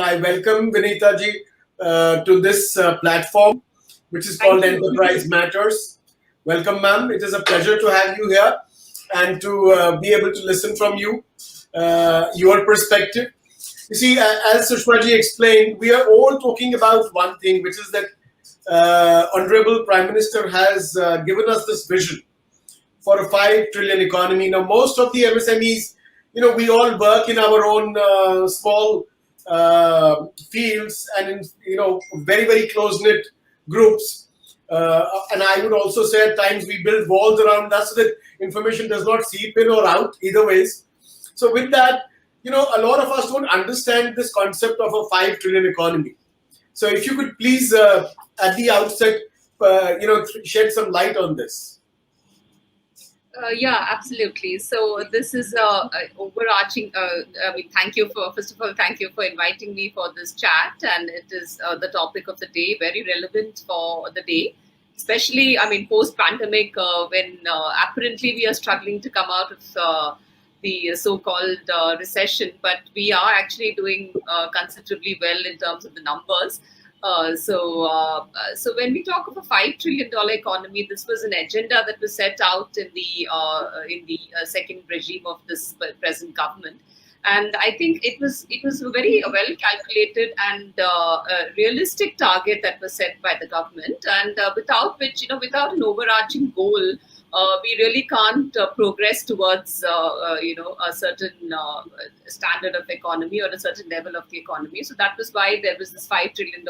I welcome Vineeta ji to this platform, which is called Thank you. Enterprise Matters. Welcome, ma'am. It is a pleasure to have you here and to be able to listen from you, your perspective. You see, as Sushma ji explained, we are all talking about one thing, which is that Honorable Prime Minister has given us this vision for a 5 trillion economy. Now, most of the MSMEs, we all work in our own small fields and in, very, very close-knit groups. And I would also say at times we build walls around us so that information does not seep in or out either ways. So with that, a lot of us don't understand this concept of a 5 trillion economy. So if you could please, at the outset, shed some light on this. Yeah, absolutely. So this is overarching. Thank you first of all, thank you for inviting me for this chat, and it is the topic of the day, very relevant for the day, especially post-pandemic when apparently we are struggling to come out of the so-called recession, but we are actually doing considerably well in terms of the numbers. So when we talk of a $5 trillion economy, this was an agenda that was set out in the second regime of this present government, and I think it was a very well calculated and realistic target that was set by the government, and without which, without an overarching goal, we really can't progress towards a certain standard of economy or a certain level of the economy. So that was why there was this $5 trillion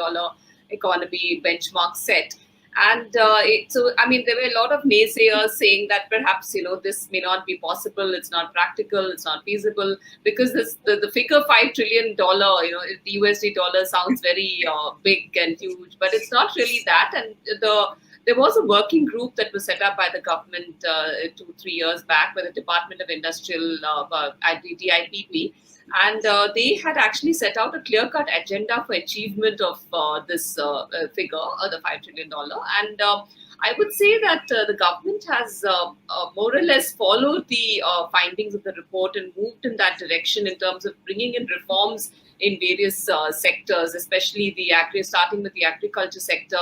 economy benchmark set. And there were a lot of naysayers saying that perhaps this may not be possible, it's not practical, it's not feasible, because the figure $5 trillion, the USD dollar sounds very big and huge, but it's not really that. And there was a working group that was set up by the government 2-3 years back by the Department of Industrial DIPP, and they had actually set out a clear-cut agenda for achievement of this figure, the $5 trillion. And I would say that the government has more or less followed the findings of the report and moved in that direction in terms of bringing in reforms in various sectors, especially starting with the agriculture sector.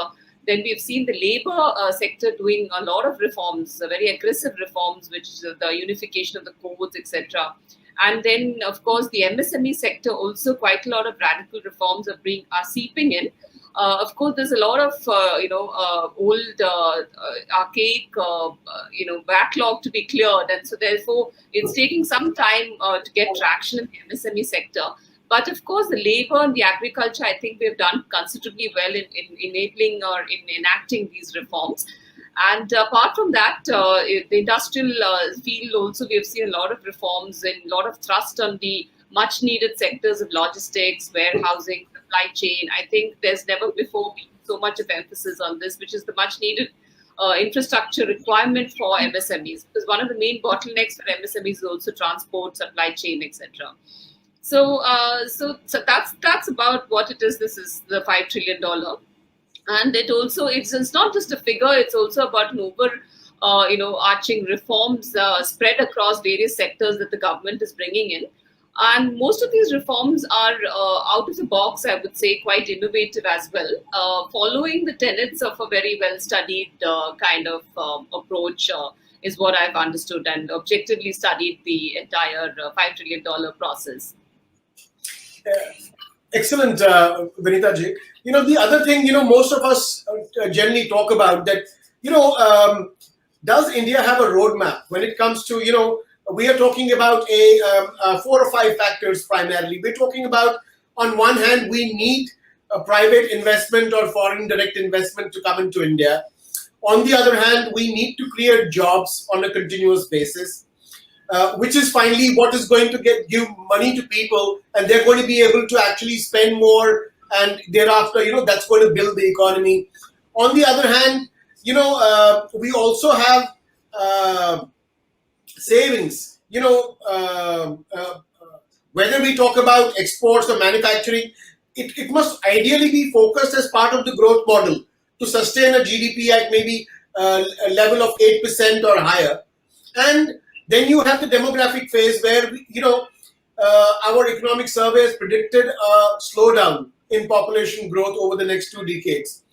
Then we've seen the labor sector doing a lot of reforms, very aggressive reforms, which is the unification of the codes, etc. And then, of course, the MSME sector also quite a lot of radical reforms are seeping in. Of course, there's a lot of old archaic backlog to be cleared, and so therefore it's taking some time to get traction in the MSME sector. But of course, the labor and the agriculture, I think we've done considerably well in enabling or in enacting these reforms. And apart from that, the industrial field also, we've seen a lot of reforms and a lot of thrust on the much needed sectors of logistics, warehousing, supply chain. I think there's never before been so much of emphasis on this, which is the much needed infrastructure requirement for MSMEs. Because one of the main bottlenecks for MSMEs is also transport, supply chain, etc. So that's about what it is. This is the $5 trillion. And it's not just a figure, it's also about an arching reforms spread across various sectors that the government is bringing in. And most of these reforms are out of the box, I would say, quite innovative as well, following the tenets of a very well-studied kind of approach is what I've understood, and objectively studied the entire $5 trillion process. Excellent, Vineeta ji. The other thing, most of us generally talk about that, does India have a roadmap when it comes to, we are talking about 4 or 5 factors primarily. We're talking about, on one hand, we need a private investment or foreign direct investment to come into India. On the other hand, we need to create jobs on a continuous basis. Which is finally what is going to give money to people, and they're going to be able to actually spend more, and thereafter, that's going to build the economy. On the other hand, we also have savings. Whether we talk about exports or manufacturing, it must ideally be focused as part of the growth model to sustain a GDP at maybe a level of 8% or higher. And then you have the demographic phase where, our economic survey has predicted a slowdown in population growth over the next 2 decades.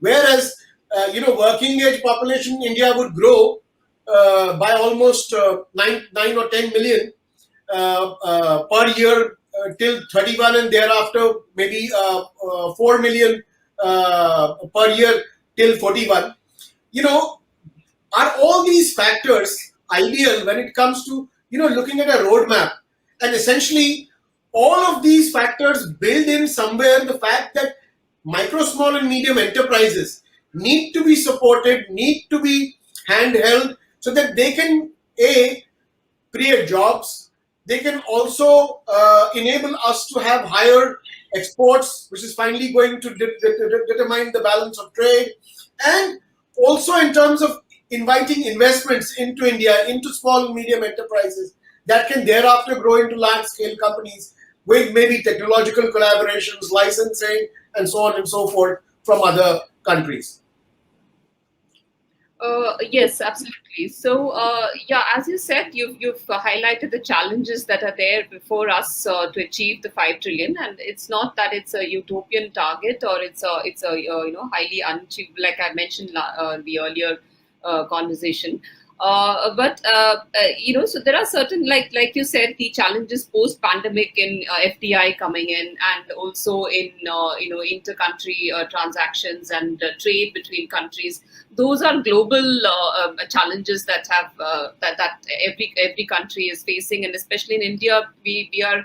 Whereas, working age population in India would grow by almost 9 or 10 million per year till 31, and thereafter maybe 4 million per year till 41. You know, are all these factors ideal when it comes to looking at a roadmap? And essentially, all of these factors build in somewhere the fact that micro, small, and medium enterprises need to be supported, need to be handheld, so that they can create jobs. They can also enable us to have higher exports, which is finally going to determine the balance of trade, and also in terms of inviting investments into India, into small and medium enterprises that can thereafter grow into large scale companies with maybe technological collaborations, licensing, and so on and so forth from other countries. Yes, absolutely. So, yeah, as you said, you've highlighted the challenges that are there before us to achieve the 5 trillion, and it's not that it's a utopian target or it's a highly unachievable, like I mentioned the earlier conversation. So there are certain, like you said, the challenges post pandemic in FDI coming in, and also in inter-country transactions and trade between countries. Those are global challenges that have that every country is facing, and especially in India, we are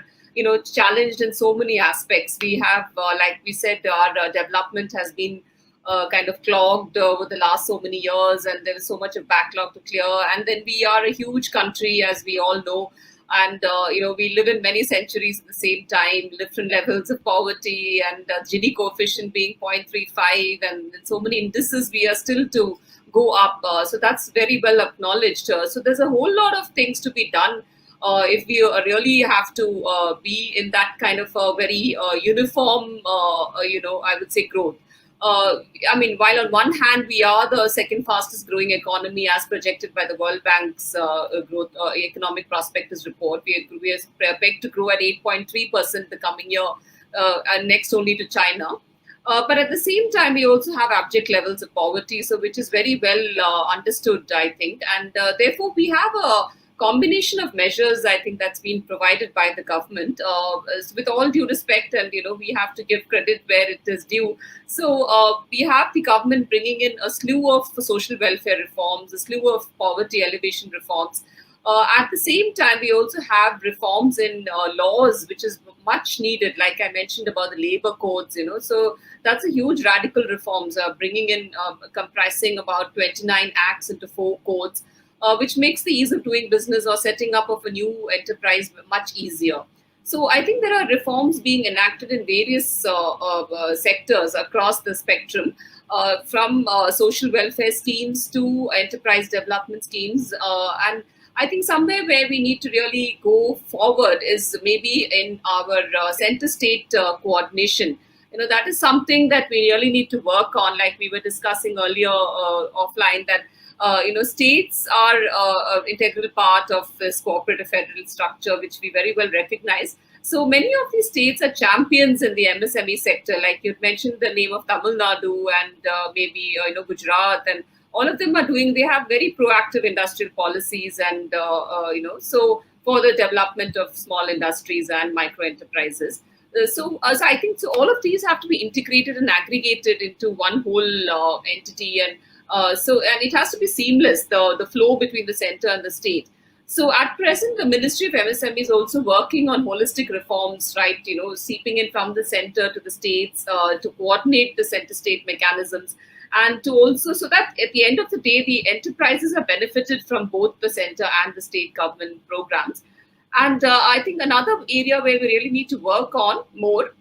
challenged in so many aspects. We have, like we said, our development has been kind of clogged over the last so many years, and there is so much of backlog to clear. And then we are a huge country, as we all know, and we live in many centuries at the same time, different levels of poverty, and Gini coefficient being 0.35, and so many indices we are still to go up. So that's very well acknowledged. So there's a whole lot of things to be done. If we really have to be in that kind of a very uniform, I would say growth. I mean, while on one hand we are the second fastest growing economy as projected by the World Bank's growth economic prospectus report, we are pegged to grow at 8.3% the coming year, and next only to China. But at the same time, we also have abject levels of poverty, so which is very well understood, I think, and therefore we have a combination of measures, I think, that's been provided by the government, with all due respect, and we have to give credit where it is due. So we have the government bringing in a slew of social welfare reforms, a slew of poverty elevation reforms. At the same time, we also have reforms in laws, which is much needed. Like I mentioned about the labor codes, so that's a huge radical reforms, bringing in, comprising about 29 acts into 4 codes, which makes the ease of doing business or setting up of a new enterprise much easier. So I think there are reforms being enacted in various sectors across the spectrum, from social welfare schemes to enterprise development schemes. And I think somewhere where we need to really go forward is maybe in our center-state coordination. That is something that we really need to work on, like we were discussing earlier offline, that states are an integral part of this cooperative federal structure, which we very well recognize. So many of these states are champions in the MSME sector. Like you mentioned the name of Tamil Nadu and maybe Gujarat, and all of them are doing. They have very proactive industrial policies, and so for the development of small industries and micro enterprises. So I think so all of these have to be integrated and aggregated into one whole entity, and and it has to be seamless, the flow between the center and the state. So at present, the Ministry of MSME is also working on holistic reforms, right? Seeping in from the center to the states, to coordinate the center-state mechanisms, and to also, so that at the end of the day, the enterprises are benefited from both the center and the state government programs. And I think another area where we really need to work on more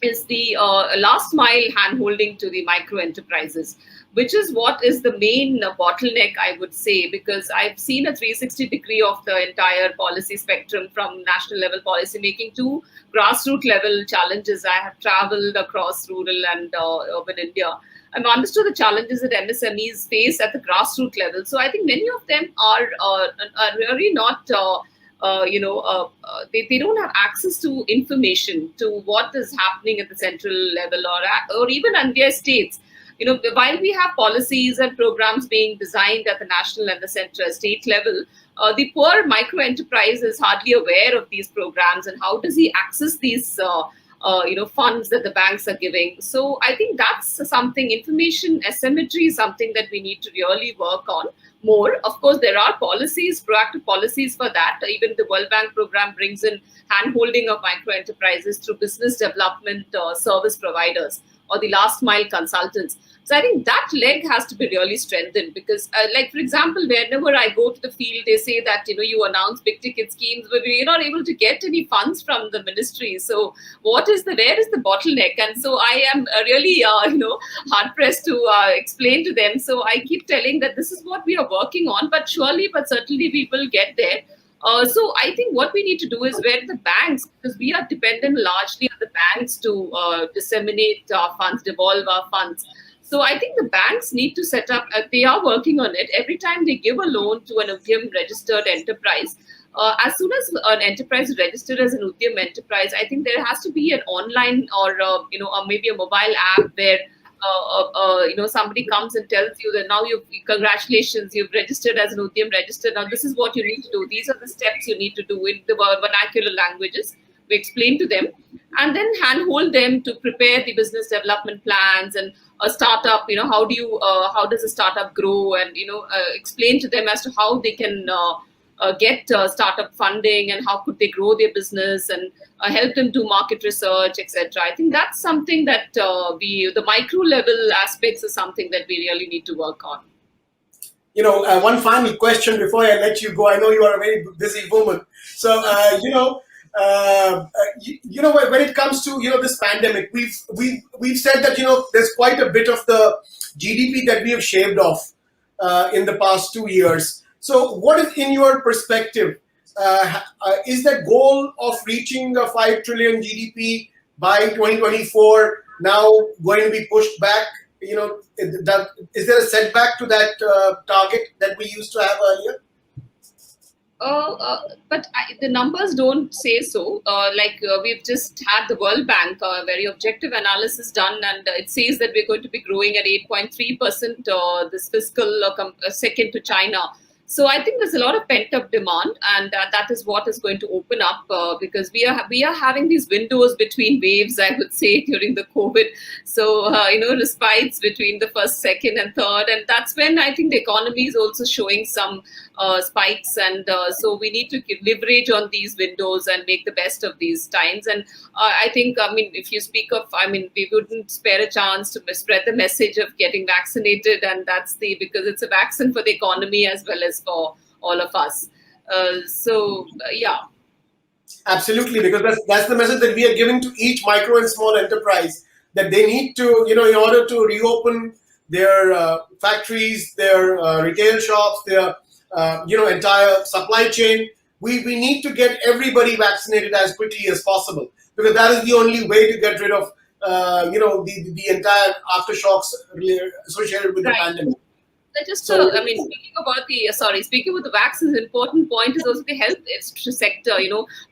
is the last mile handholding to the micro enterprises, which is what is the main bottleneck, I would say, because I've seen a 360 degree of the entire policy spectrum, from national level policy making to grassroots level challenges. I have traveled across rural and urban India. I've understood the challenges that MSMEs face at the grassroots level. So I think many of them are really not they don't have access to information to what is happening at the central level or even in their states. While we have policies and programs being designed at the national and the central state level, the poor micro enterprise is hardly aware of these programs and how does he access these funds that the banks are giving. So I think that's something, information asymmetry is something that we need to really work on more. Of course, there are policies, proactive policies for that. Even the World Bank program brings in hand-holding of micro enterprises through business development service providers or the last mile consultants. So I think that leg has to be really strengthened because, like, for example, whenever I go to the field, they say that, you announce big ticket schemes, but we're not able to get any funds from the ministry. So where is the bottleneck? And so I am really, hard pressed to explain to them. So I keep telling that this is what we are working on, but certainly we will get there. So I think what we need to do is where the banks, because we are dependent largely on the banks to disseminate our funds, devolve our funds. So I think the banks need to set up, they are working on it. Every time they give a loan to an Udyam registered enterprise, as soon as an enterprise is registered as an Udyam enterprise, I think there has to be an online or maybe a mobile app where somebody comes and tells you that now congratulations, you've registered as an Udyam register. Now this is what you need to do. These are the steps you need to do in the vernacular languages. We explain to them and then handhold them to prepare the business development plans and a startup. How does a startup grow, and explain to them as to how they can get startup funding and how could they grow their business and help them do market research, etc. I think that's something that the micro level aspects is something that we really need to work on. One final question before I let you go. I know you are a very busy woman, so when it comes to this pandemic, we've said that there's quite a bit of the GDP that we have shaved off in the past 2 years. So, what is, in your perspective, is that goal of reaching a 5 trillion GDP by 2024 now going to be pushed back? Is there a setback to that target that we used to have earlier? But the numbers don't say so. We've just had the World Bank very objective analysis done, and it says that we're going to be growing at 8.3% this fiscal, second to China. So I think there's a lot of pent-up demand, and that is what is going to open up because we are having these windows between waves, I would say, during the COVID. So respites between the first, second, and third, and that's when I think the economy is also showing some spikes, and so we need to leverage on these windows and make the best of these times. And I think, if you speak of, we wouldn't spare a chance to spread the message of getting vaccinated, and because it's a vaccine for the economy as well as for all of us. Yeah. Absolutely, because that's the message that we are giving to each micro and small enterprise, that they need to, in order to reopen their factories, their retail shops, their entire supply chain, we need to get everybody vaccinated as quickly as possible, because that is the only way to get rid of the entire aftershocks associated with the pandemic. Speaking about the vaccines, important point is also the health sector.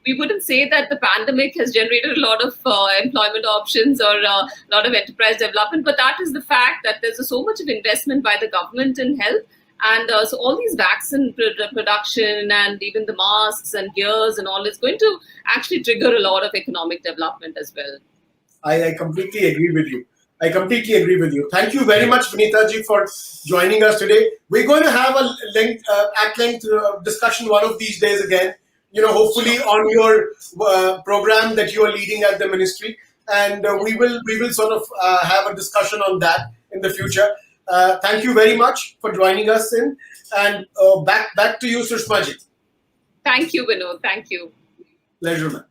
We wouldn't say that the pandemic has generated a lot of employment options or a lot of enterprise development, but that is the fact that there's so much of investment by the government in health. And so all these vaccine production and even the masks and gears and all is going to actually trigger a lot of economic development as well. I completely agree with you. Thank you very much, Vineeta ji, for joining us today. We're going to have a at-length discussion one of these days again, hopefully on your program that you are leading at the ministry. And we will sort of have a discussion on that in the future. Thank you very much for joining us in. And back to you, Sushma ji. Thank you, Vinod. Thank you. Pleasure, ma'am.